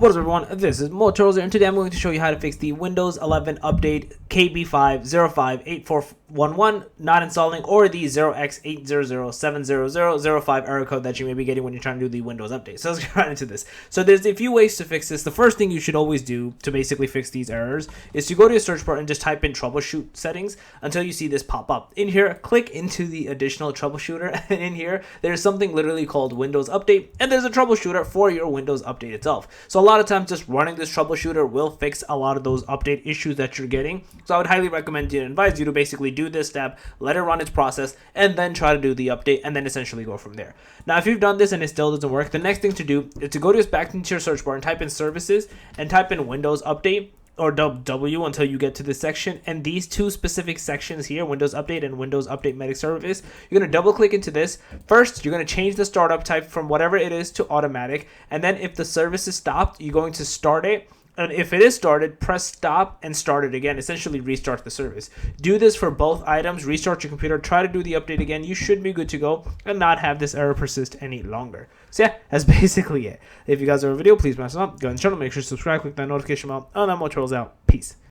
What is up, everyone? This is Motorola, and today I'm going to show you how to fix the Windows 11 update KB5058411 not installing, or the 0x80070005 error code that you may be getting when you're trying to do the Windows update. So let's get right into this. So there's a few ways to fix this. The first thing you should always do to basically fix these errors is to go to your search bar and just type in troubleshoot settings until you see this pop up. In here, click into the additional troubleshooter, and in here there's something literally called Windows Update, and there's a troubleshooter for your Windows Update itself. So a lot of times just running this troubleshooter will fix a lot of those update issues that you're getting. So I would highly recommend and advise you to basically do this step, let it run its process, and then try to do the update, and then essentially go from there. Now, if you've done this and it still doesn't work, the next thing to do is to go back into your search bar and type in services and type in Windows Update, or W, until you get to this section. And these two specific sections here, Windows Update and Windows Update Medic Service, you're going to double click into this. First, you're going to change the startup type from whatever it is to automatic, and then if the service is stopped, you're going to start it. And if it is started, press stop and start it again. Essentially restart the service. Do this for both items. Restart your computer. Try to do the update again. You should be good to go and not have this error persist any longer. So yeah, that's basically it. If you guys have a video, please press it up. Go ahead and channel. Make sure to subscribe. Click that notification bell. And I'm Motorola's out. Peace.